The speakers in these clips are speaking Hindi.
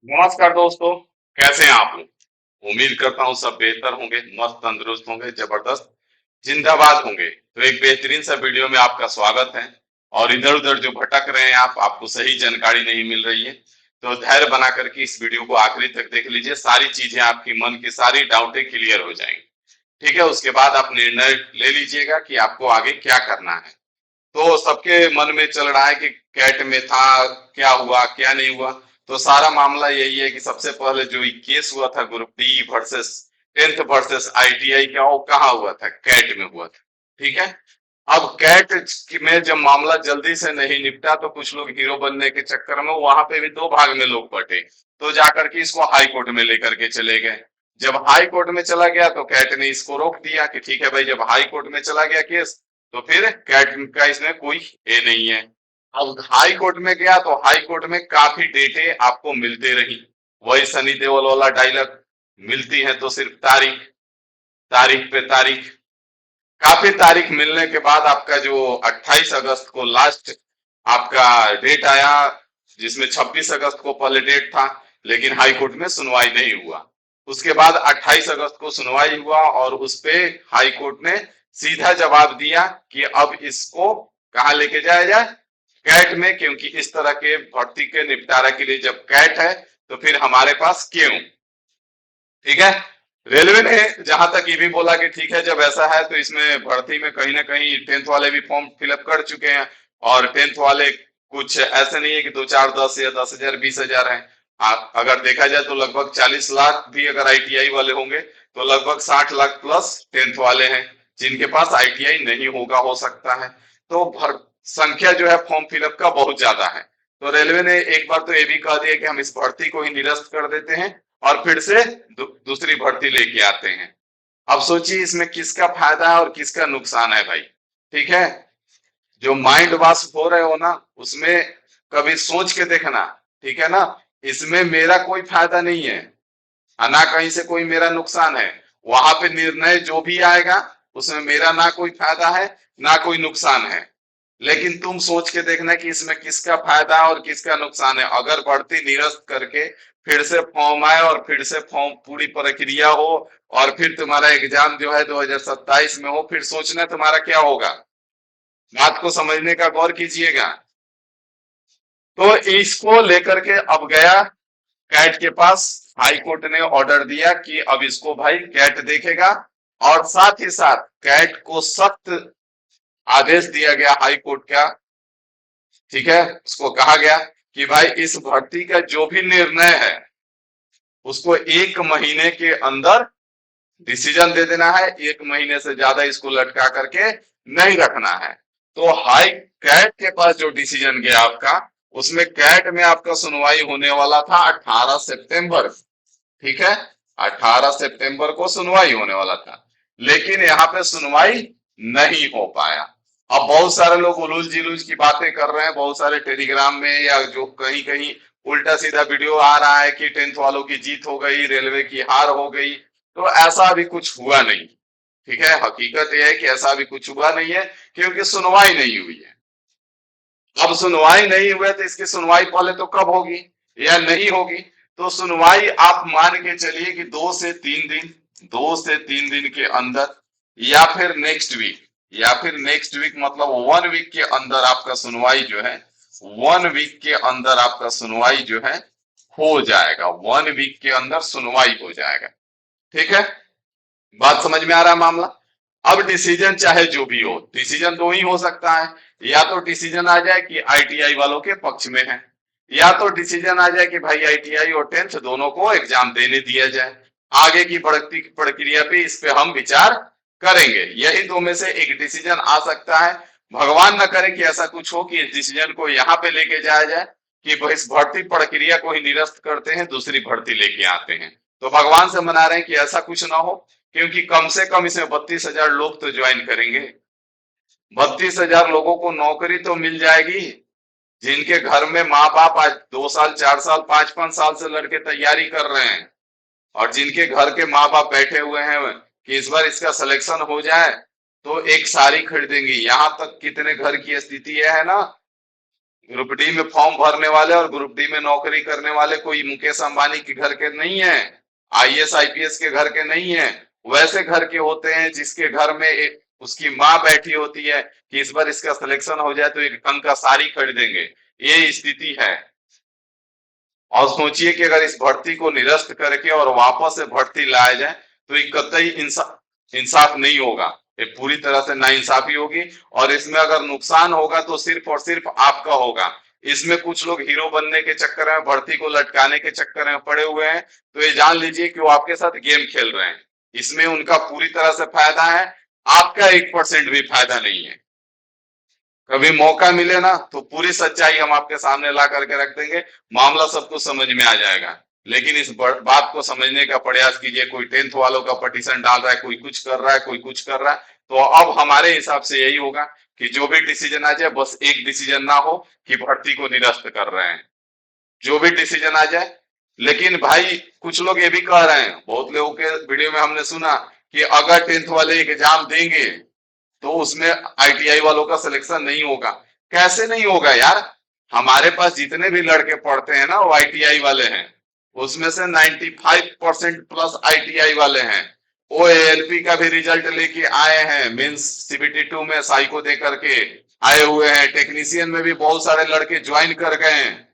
नमस्कार दोस्तों। कैसे हैं आप लोग? उम्मीद करता हूँ सब बेहतर होंगे, मस्त तंदुरुस्त होंगे, जबरदस्त जिंदाबाद होंगे। तो एक बेहतरीन सा वीडियो में आपका स्वागत है। और इधर उधर जो भटक रहे हैं आपको सही जानकारी नहीं मिल रही है, तो धैर्य बना करके इस वीडियो को आखिरी तक देख लीजिए। सारी चीजें आपकी मन की सारी डाउटें क्लियर हो जाएंगी। ठीक है, उसके बाद आप निर्णय ले लीजिएगा कि आपको आगे क्या करना है। तो सबके मन में चल रहा है कि कैट में था, क्या हुआ क्या नहीं हुआ। तो सारा मामला यही है कि सबसे पहले जो केस हुआ था group D versus tenth versus ITI का, वो कहाँ हुआ था? कैट में हुआ था। ठीक है। अब कैट में जब मामला जल्दी से नहीं निपटा तो कुछ लोग हीरो बनने के चक्कर में वहां पे भी दो भाग में लोग बटे। तो जाकर के इसको हाई कोर्ट में लेकर के चले गए। जब हाई कोर्ट में चला गया तो कैट ने इसको रोक दिया कि ठीक है भाई, जब हाई कोर्ट में चला गया केस तो फिर कैट का इसमें कोई ये नहीं है। अब हाई कोर्ट में गया तो हाई कोर्ट में काफी डेटे आपको मिलते रही। वही सनी देओल वाला डायलॉग, मिलती है तो सिर्फ तारीख, तारीख पे तारीख। काफी तारीख मिलने के बाद आपका जो 28 अगस्त को लास्ट आपका डेट आया, जिसमें 26 अगस्त को पहले डेट था, लेकिन हाई कोर्ट में सुनवाई नहीं हुआ। उसके बाद 28 अगस्त को सुनवाई हुआ और उस पे हाई कोर्ट ने सीधा जवाब दिया कि अब इसको कहाँ लेके जाया जाए? कैट में, क्योंकि इस तरह के भर्ती के निपटारा के लिए जब कैट है तो फिर हमारे पास क्यों? ठीक है। रेलवे ने जहां तक ये भी बोला कि ठीक है, जब ऐसा है तो इसमें भर्ती में कहीं ना कहीं टेंथ वाले भी फॉर्म फिलअप कर चुके हैं। और टेंथ वाले कुछ ऐसे नहीं है कि दो चार 10 या 10,000 20,000 है। अगर देखा जाए तो लगभग 40 लाख भी अगर आईटीआई वाले होंगे तो लगभग 60 लाख प्लस टेंथ वाले हैं जिनके पास आईटीआई नहीं होगा, हो सकता है। तो भर संख्या जो है फॉर्म फिलअप का बहुत ज्यादा है। तो रेलवे ने एक बार तो ये भी कह दिया कि हम इस भर्ती को ही निरस्त कर देते हैं और फिर से दूसरी भर्ती लेके आते हैं। अब सोचिए इसमें किसका फायदा है और किसका नुकसान है भाई। ठीक है। जो माइंड वॉश हो रहे हो ना, उसमें कभी सोच के देखना। ठीक है ना। इसमें मेरा कोई फायदा नहीं है, ना कहीं से कोई मेरा नुकसान है। वहां पे निर्णय जो भी आएगा उसमें मेरा ना कोई फायदा है ना कोई नुकसान है। लेकिन तुम सोच के देखना कि इसमें किसका फायदा और किसका नुकसान है। अगर भर्ती निरस्त करके फिर से फॉर्म आए और फिर से फॉर्म पूरी प्रक्रिया हो और फिर तुम्हारा एग्जाम जो है 2027 में हो, फिर सोचना तुम्हारा क्या होगा। बात को समझने का गौर कीजिएगा। तो इसको लेकर के अब गया कैट के पास। हाई कोर्ट ने ऑर्डर दिया कि अब इसको भाई कैट देखेगा। और साथ ही साथ कैट को सख्त आदेश दिया गया हाई कोर्ट का। ठीक है, उसको कहा गया कि भाई इस भर्ती का जो भी निर्णय है उसको 1 महीने के अंदर डिसीजन दे देना है। 1 महीने से ज्यादा इसको लटका करके नहीं रखना है। तो हाई कैट के पास जो डिसीजन गया आपका, उसमें कैट में आपका सुनवाई होने वाला था 18 सितंबर। ठीक है। 18 सितंबर को सुनवाई होने वाला था, लेकिन यहाँ पे सुनवाई नहीं हो पाया। अब बहुत सारे लोग उलूल जिलूल की बातें कर रहे हैं, बहुत सारे टेलीग्राम में या जो कहीं कहीं उल्टा सीधा वीडियो आ रहा है कि टेंथ वालों की जीत हो गई, रेलवे की हार हो गई। तो ऐसा भी कुछ हुआ नहीं। ठीक है, हकीकत यह है कि ऐसा भी कुछ हुआ नहीं है, क्योंकि सुनवाई नहीं हुई है। अब सुनवाई नहीं हुई तो इसकी सुनवाई पहले तो कब होगी या नहीं होगी? तो सुनवाई आप मान के चलिए कि 2 से 3 दिन, 2 से 3 दिन के अंदर, या फिर नेक्स्ट वीक, या फिर नेक्स्ट वीक मतलब 1 वीक के अंदर आपका सुनवाई जो है, 1 वीक के अंदर आपका सुनवाई जो है हो जाएगा। 1 वीक के अंदर सुनवाई हो जाएगा। ठीक है। बात समझ में आ रहा है मामला? अब डिसीजन चाहे जो भी हो, डिसीजन दो ही हो सकता है। या तो डिसीजन आ जाए कि आईटीआई वालों के पक्ष में है, या तो डिसीजन आ जाए कि भाई आईटीआई और टेंथ दोनों को एग्जाम देने दिया जाए। आगे की बढ़ती प्रक्रिया पे इस पे हम विचार करेंगे। यही दो में से एक डिसीजन आ सकता है। भगवान न करे कि ऐसा कुछ हो कि इस डिसीजन को यहाँ पे लेके जाया जाए कि इस भर्ती प्रक्रिया को ही निरस्त करते हैं, दूसरी भर्ती लेके आते हैं। तो भगवान से मना रहे हैं कि ऐसा कुछ ना हो, क्योंकि कम से कम इसमें 32,000 लोग तो ज्वाइन करेंगे। 32,000 लोगों को नौकरी तो मिल जाएगी, जिनके घर में माँ बाप आज 2 साल 4 साल 5-5 साल से लड़के तैयारी कर रहे हैं, और जिनके घर के माँ बाप बैठे हुए हैं कि इस बार इसका सिलेक्शन हो जाए तो एक साड़ी खरीदेंगी। यहां तक कितने घर की स्थिति है ना, ग्रुप डी में फॉर्म भरने वाले और ग्रुप डी में नौकरी करने वाले कोई मुकेश अंबानी के घर के नहीं है, आईएएस आईपीएस के घर के नहीं है, वैसे घर के होते हैं जिसके घर में उसकी माँ बैठी होती है कि इस बार इसका सिलेक्शन हो जाए तो एक टन का साड़ी खरीदेंगे। ये स्थिति है। और सोचिए कि अगर इस भर्ती को निरस्त करके और वापस से भर्ती लाया जाए तो ये कतई इंसाफ नहीं होगा, ये पूरी तरह से नाइंसाफी होगी। और इसमें अगर नुकसान होगा तो सिर्फ और सिर्फ आपका होगा। इसमें कुछ लोग हीरो बनने के चक्कर में, भर्ती को लटकाने के चक्कर में पड़े हुए हैं, तो ये जान लीजिए कि वो आपके साथ गेम खेल रहे हैं। इसमें उनका पूरी तरह से फायदा है, आपका 1% भी फायदा नहीं है। कभी मौका मिले ना तो पूरी सच्चाई हम आपके सामने ला करके रख देंगे, मामला सबको समझ में आ जाएगा। लेकिन इस बात को समझने का प्रयास कीजिए। कोई 10th वालों का पटिशन डाल रहा है, कोई कुछ कर रहा है, कोई कुछ कर रहा है। तो अब हमारे हिसाब से यही होगा कि जो भी डिसीजन आ जाए, बस एक डिसीजन ना हो कि भर्ती को निरस्त कर रहे हैं, जो भी डिसीजन आ जाए। लेकिन भाई कुछ लोग ये भी कह रहे हैं, बहुत लोगों के वीडियो में हमने सुना कि अगर 10th वाले एग्जाम देंगे तो उसमें आईटीआई वालों का सिलेक्शन नहीं होगा। कैसे नहीं होगा यार? हमारे पास जितने भी लड़के पढ़ते हैं ना वो आईटीआई वाले हैं, उसमें से 95% प्लस आईटीआई वाले हैं। वो एएलपी का भी रिजल्ट लेके आए हैं, मेंस सीबीटी 2 में साइको दे करके आए हुए हैं। टेक्नीशियन में भी बहुत सारे लड़के ज्वाइन कर गए हैं।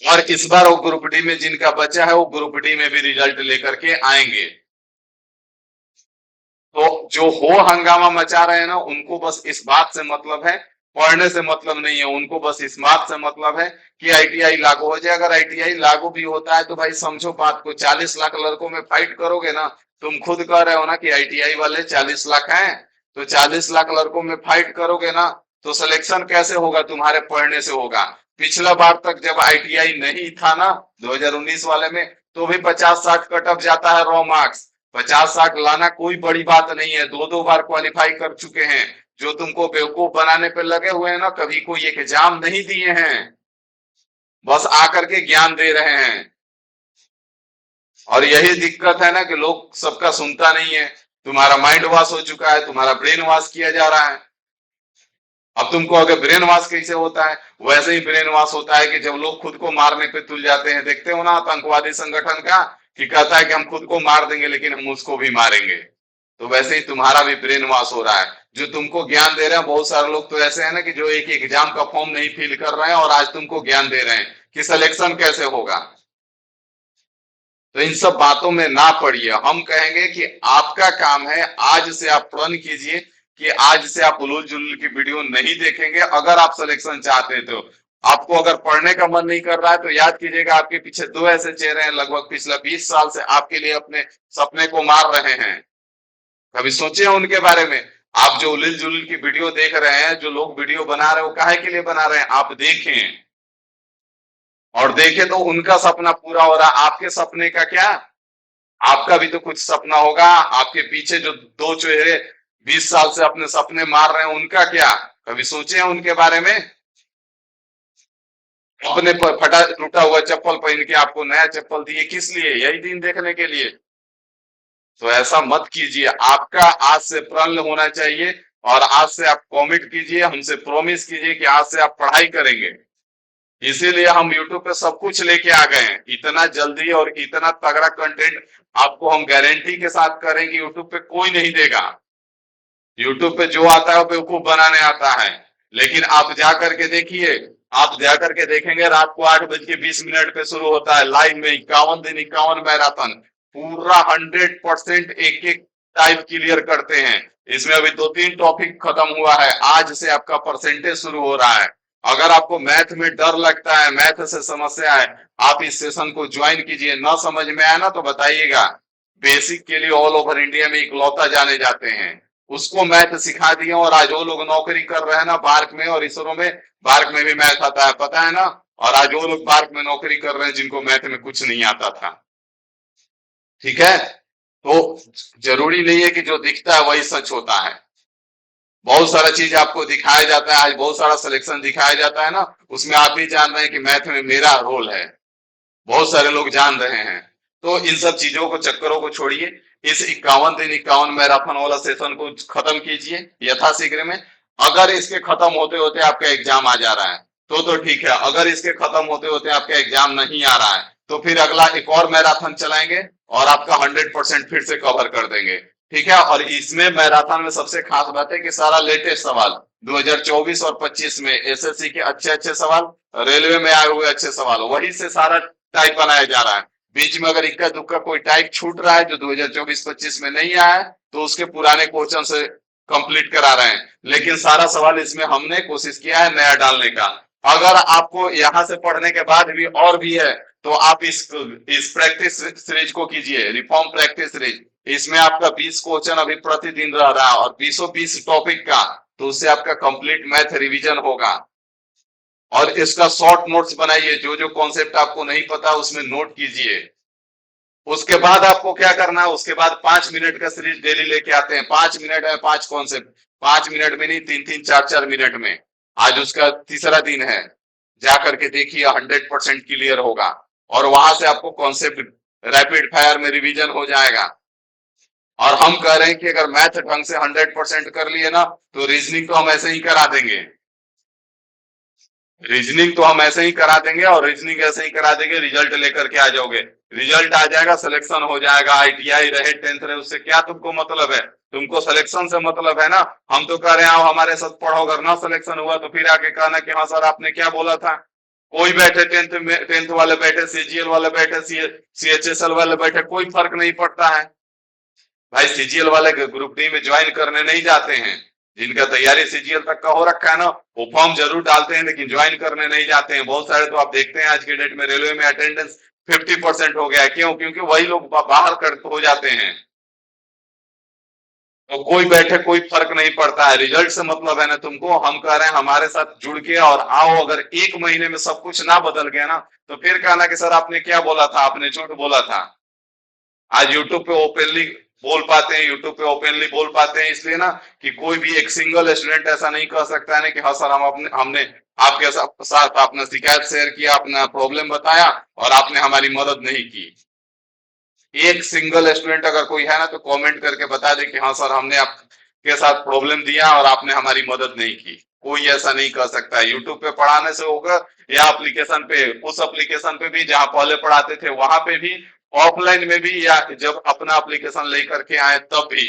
और इस बार वो ग्रुप डी में जिनका बचा है वो ग्रुप डी में भी रिजल्ट लेकर के आएंगे। तो जो हो हंगामा मचा रहे हैं ना, उनको बस इस बात से मतलब है, पढ़ने से मतलब नहीं है। उनको बस इस बात से मतलब है कि आईटीआई लागू हो जाए। अगर आईटीआई लागू भी होता है तो भाई समझो बात को, 40 लाख लड़कों में फाइट करोगे ना। तुम खुद कह रहे हो ना कि आईटीआई वाले 40 लाख हैं, तो 40 लाख लड़कों में फाइट करोगे ना, तो सिलेक्शन कैसे होगा? तुम्हारे पढ़ने से होगा। पिछला बार तक जब आईटीआई नहीं था ना, 2019 वाले में, तो भी 50-60 कट ऑफ जाता है रॉ मार्क्स। 50-60 लाना कोई बड़ी बात नहीं है, दो दो बार क्वालिफाई कर चुके हैं। जो तुमको बेवकूफ बनाने पे लगे हुए हैं ना, कभी कोई एक एग्जाम नहीं दिए हैं, बस आकर के ज्ञान दे रहे हैं। और यही दिक्कत है ना कि लोग सबका सुनता नहीं है। तुम्हारा माइंड वॉश हो चुका है, तुम्हारा ब्रेन वॉश किया जा रहा है। अब तुमको अगर ब्रेन वॉश कैसे होता है, वैसे ही ब्रेन वॉश होता है कि जब लोग खुद को मारने पे तुल जाते हैं, देखते हो ना आतंकवादी संगठन का, कि कहता है कि हम खुद को मार देंगे लेकिन हम उसको भी मारेंगे। तो वैसे ही तुम्हारा भी ब्रेन वॉश हो रहा है। जो तुमको ज्ञान दे रहे हैं, बहुत सारे लोग तो ऐसे हैं ना कि जो एक एग्जाम का फॉर्म नहीं फिल कर रहे हैं और आज तुमको ज्ञान दे रहे हैं कि सिलेक्शन कैसे होगा। तो इन सब बातों में ना पड़िए। हम कहेंगे कि आपका काम है, आज से आप प्रण कीजिए कि आज से आप उलूल जुलूल की वीडियो नहीं देखेंगे। अगर आप सिलेक्शन चाहते हैं तो आपको अगर पढ़ने का मन नहीं कर रहा है तो याद कीजिएगा, आपके पीछे दो ऐसे चेहरे हैं लगभग पिछले 20 साल से आपके लिए अपने सपने को मार रहे हैं। कभी सोचे उनके बारे में? आप जो उलूल जुलूल की वीडियो देख रहे हैं, जो लोग वीडियो बना रहे हैं, वो काहे के लिए बना रहे हैं आप देखें। और देखें तो उनका सपना पूरा हो रहा है, आपके सपने का क्या? आपका भी तो कुछ सपना होगा। आपके पीछे जो दो चेहरे 20 साल से अपने सपने मार रहे हैं, उनका क्या? कभी सोचे हैं उनके बारे में? अपने फटा टूटा हुआ चप्पल पहन के आपको नया चप्पल दिए किस लिए? यही दिन देखने के लिए। तो ऐसा मत कीजिए। आपका आज से प्रण होना चाहिए और आज से आप कमिट कीजिए, हमसे प्रॉमिस कीजिए कि आज से आप पढ़ाई करेंगे। इसीलिए हम YouTube पे सब कुछ लेके आ गए हैं, इतना जल्दी और इतना तगड़ा कंटेंट आपको हम गारंटी के साथ करेंगे YouTube पे कोई नहीं देगा। YouTube पे जो आता है वो बेवकूफ बनाने आता है। लेकिन आप जा करके देखिए, आप जा करके देखेंगे रात को 8:20 पे शुरू होता है लाइव में 51 दिन 51 मैराथन, पूरा 100% एक एक टाइप क्लियर करते हैं। इसमें अभी 2-3 टॉपिक खत्म हुआ है, आज से आपका परसेंटेज शुरू हो रहा है। अगर आपको मैथ में डर लगता है, मैथ से समस्या है, आप इस सेशन को ज्वाइन कीजिए। ना समझ में आया ना तो बताइएगा। बेसिक के लिए ऑल ओवर इंडिया में इकलौता जाने जाते हैं, उसको मैथ सिखा दिए और आज वो लोग नौकरी कर रहे हैं ना बार्क में और इसरो में। बार्क में भी मैथ आता है, पता है ना। और आज वो लोग बार्क में नौकरी कर रहे हैं जिनको मैथ में कुछ नहीं आता था। ठीक है, तो जरूरी नहीं है कि जो दिखता है वही सच होता है। बहुत सारा चीज आपको दिखाया जाता है, आज बहुत सारा सिलेक्शन दिखाया जाता है ना, उसमें आप भी जान रहे हैं कि मैथ में मेरा रोल है, बहुत सारे लोग जान रहे हैं। तो इन सब चीजों को, चक्करों को छोड़िए। इस 51 दिन 51 मैराथन वाला सेशन को खत्म कीजिए यथाशीघ्र में। अगर इसके खत्म होते होते आपका एग्जाम आ जा रहा है तो ठीक है, अगर इसके खत्म होते होते आपका एग्जाम नहीं आ रहा है तो फिर अगला एक और मैराथन चलाएंगे और आपका 100% फिर से कवर कर देंगे। ठीक है, और इसमें मैराथन में सबसे खास बात है कि सारा लेटेस्ट सवाल 2024 और 25 में एसएससी के अच्छे अच्छे सवाल, रेलवे में आए हुए अच्छे सवाल, वही से सारा टाइप बनाया जा रहा है। बीच में अगर इक्का दुक्का कोई टाइप छूट रहा है जो 2024-25 में नहीं आया है तो उसके पुराने क्वेश्चन से कंप्लीट करा रहे हैं, लेकिन सारा सवाल इसमें हमने कोशिश किया है नया डालने का। अगर आपको यहां से पढ़ने के बाद भी और भी है तो आप इस प्रैक्टिस सीरीज को कीजिए, रिफॉर्म प्रैक्टिस सीरीज। इसमें आपका 20 क्वेश्चन अभी प्रतिदिन रह रहा है और 20 टॉपिक का, तो उससे आपका कंप्लीट मैथ रिवीजन होगा। और इसका शॉर्ट नोट्स बनाइए, जो जो कॉन्सेप्ट आपको नहीं पता उसमें नोट कीजिए। उसके बाद आपको क्या करना है, उसके बाद 5 मिनट का सीरीज डेली लेके आते हैं, 5 मिनट है 5 कॉन्सेप्ट, 5 मिनट में नहीं 3-3 4-4 मिनट में। आज उसका तीसरा दिन है, जाकर के देखिए 100% क्लियर होगा और वहां से आपको कॉन्सेप्ट रैपिड फायर में रिवीजन हो जाएगा। और हम कह रहे हैं कि अगर मैथ ढंग से 100% कर लिए ना तो रीजनिंग तो हम ऐसे ही करा देंगे, रीजनिंग तो हम ऐसे ही करा देंगे और रीजनिंग ऐसे ही करा देंगे, रिजल्ट लेकर के आ जाओगे। रिजल्ट आ जाएगा, सिलेक्शन हो जाएगा, आईटीआई रहे 10th रहे, उससे क्या तुमको मतलब है? तुमको सिलेक्शन से मतलब है ना। हम तो कह रहे हैं आओ हमारे साथ पढ़ो, अगर ना सिलेक्शन हुआ तो फिर आके कहना कि हाँ सर आपने क्या बोला था। कोई बैठे 10th में, 10th वाले बैठे, सीजीएल वाले बैठे, सीएचएसएल वाले बैठे, कोई फर्क नहीं पड़ता है। भाई सीजीएल वाले ग्रुप डी में ज्वाइन करने नहीं जाते हैं, जिनका तैयारी सीजीएल तक का हो रखा है ना, वो फॉर्म जरूर डालते हैं लेकिन ज्वाइन करने नहीं जाते हैं। बहुत सारे तो आप देखते हैं आज के डेट में रेलवे में अटेंडेंस 50% हो गया है, क्यों? क्योंकि वही लोग बाहर कर हो जाते हैं। तो कोई बैठे कोई फर्क नहीं पड़ता है, रिजल्ट से मतलब है ना तुमको। हम कह रहे हैं हमारे साथ जुड़ के और आओ, अगर 1 महीने में सब कुछ ना बदल गया ना तो फिर कहना कि सर आपने क्या बोला था, आपने झूठ बोला था। आज यूट्यूब पे ओपनली बोल पाते हैं, यूट्यूब पे ओपनली बोल पाते हैं इसलिए ना कि कोई भी एक सिंगल स्टूडेंट ऐसा नहीं कह सकता है ना कि हाँ सर हमने आपके साथ अपना शिकायत शेयर किया, अपना प्रॉब्लम बताया और आपने हमारी मदद नहीं की। एक सिंगल स्टूडेंट अगर कोई है ना तो कमेंट करके बता दे कि हाँ सर हमने आपके साथ प्रॉब्लम दिया और आपने हमारी मदद नहीं की। कोई ऐसा नहीं कर सकता है। यूट्यूब पे पढ़ाने से होगा या एप्लीकेशन पे, उस एप्लीकेशन पे भी जहां पहले पढ़ाते थे वहां पे भी, ऑफलाइन में भी, या जब अपना एप्लीकेशन लेकर के आए तब भी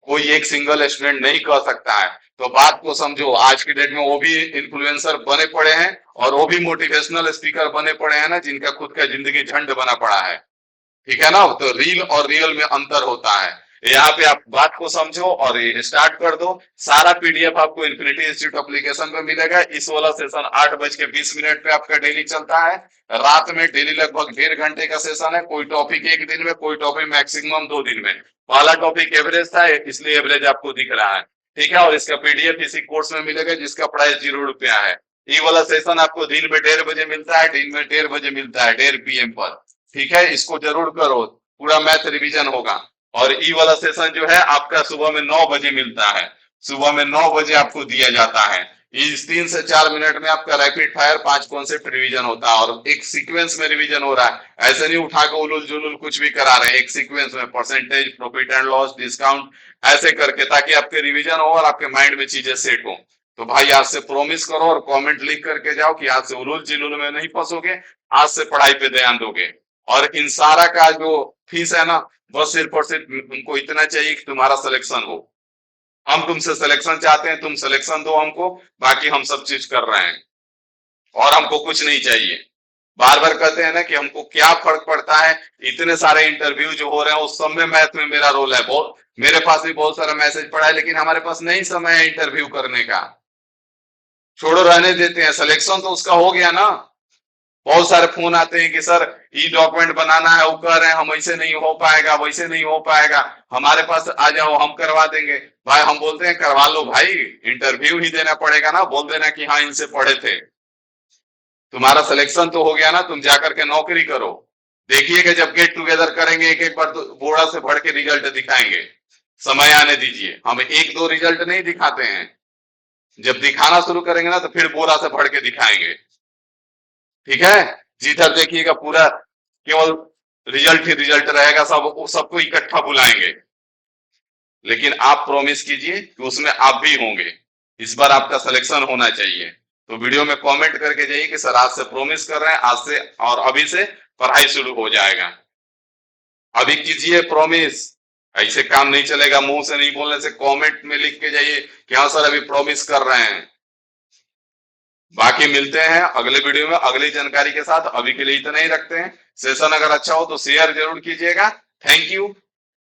कोई एक सिंगल स्टूडेंट नहीं कर सकता है। तो बात को समझो, आज की डेट में वो भी इन्फ्लुएंसर बने पड़े हैं और वो भी मोटिवेशनल स्पीकर बने पड़े हैं ना, जिनका खुद का जिंदगी झंड बना पड़ा है। ठीक है ना, तो रील और रियल में अंतर होता है। यहाँ पे आप बात को समझो और स्टार्ट कर दो। सारा पीडीएफ आपको इन्फिनिटी इंस्टीट्यूट एप्लीकेशन पे मिलेगा। इस वाला सेशन 8:20 पे आपका डेली चलता है। रात में डेली लगभग 1.5 घंटे का सेशन है। कोई टॉपिक एक दिन में, कोई टॉपिक मैक्सिमम 2 दिन में। पहला टॉपिक एवरेज था, इसलिए एवरेज आपको दिख रहा है। ठीक है, और इसका पीडीएफ इसी कोर्स में मिलेगा जिसका प्राइस 0 रुपया है। ये वाला सेशन आपको दिन में 1:30 बजे मिलता है, दिन में 1:30 बजे मिलता है, 1:30 PM पर। ठीक है, इसको जरूर करो, पूरा मैथ रिवीजन होगा। और ई वाला सेशन जो है आपका सुबह में 9 बजे मिलता है, सुबह में 9 बजे आपको दिया जाता है। इस 3 से 4 मिनट में आपका रैपिड फायर 5 कॉन्सेप्ट रिवीजन होता है और एक सीक्वेंस में रिवीजन हो रहा है। ऐसे नहीं उठा के उलूल जुलूल कुछ भी करा रहे हैं, एक सीक्वेंस में percentage, profit and loss, discount, ऐसे करके, ताकि आपके रिवीजन हो और आपके माइंड में चीजें सेट हो। तो भाई आज से प्रॉमिस करो और कमेंट लिख करके जाओ कि आज से उलूल जुलूल में नहीं फंसोगे, आज से पढ़ाई पे ध्यान दोगे। और इन सारा का जो फीस है ना, बस सिर्फ और सिर्फ तुमको इतना चाहिए कि तुम्हारा सिलेक्शन हो। हम तुमसे सिलेक्शन चाहते हैं, तुम सिलेक्शन दो हमको, बाकी हम सब चीज कर रहे हैं और हमको कुछ नहीं चाहिए। बार बार कहते हैं ना कि हमको क्या फर्क पड़ता है, इतने सारे इंटरव्यू जो हो रहे हैं उस सब में मैथ में मेरा रोल है। बहुत मेरे पास भी बहुत सारा मैसेज पड़ा है, लेकिन हमारे पास नहीं समय है इंटरव्यू करने का। छोड़ो, रहने देते हैं, सिलेक्शन तो उसका हो गया ना। बहुत सारे फोन आते हैं कि सर ई डॉक्यूमेंट बनाना है, वो कह रहे हैं हम ऐसे नहीं हो पाएगा, वैसे नहीं हो पाएगा, हमारे पास आ जाओ हम करवा देंगे। भाई हम बोलते हैं करवा लो भाई, इंटरव्यू ही देना पड़ेगा ना, बोल देना कि हाँ इनसे पढ़े थे। तुम्हारा सिलेक्शन तो हो गया ना, तुम जाकर के नौकरी करो। देखिएगा जब गेट टुगेदर करेंगे एक एक बार तो बोरा से भर के रिजल्ट दिखाएंगे। समय आने दीजिए, हम एक दो रिजल्ट नहीं दिखाते हैं। जब दिखाना शुरू करेंगे ना तो फिर बोरा से भर के दिखाएंगे। ठीक है, जिधर देखिएगा पूरा केवल रिजल्ट ही रिजल्ट रहेगा, सबको इकट्ठा बुलाएंगे। लेकिन आप प्रॉमिस कीजिए कि उसमें आप भी होंगे, इस बार आपका सिलेक्शन होना चाहिए। तो वीडियो में कमेंट करके जाइए कि सर आज से प्रॉमिस कर रहे हैं, आज से और अभी से पढ़ाई शुरू हो जाएगा। अभी कीजिए प्रॉमिस, ऐसे काम नहीं चलेगा, मुंह से नहीं बोलने से। कमेंट में लिख के जाइए कि हाँ सर अभी प्रॉमिस कर रहे हैं। बाकी मिलते हैं अगले वीडियो में अगली जानकारी के साथ। अभी के लिए इतना ही रखते हैं। सेशन अगर अच्छा हो तो शेयर जरूर कीजिएगा। Thank you.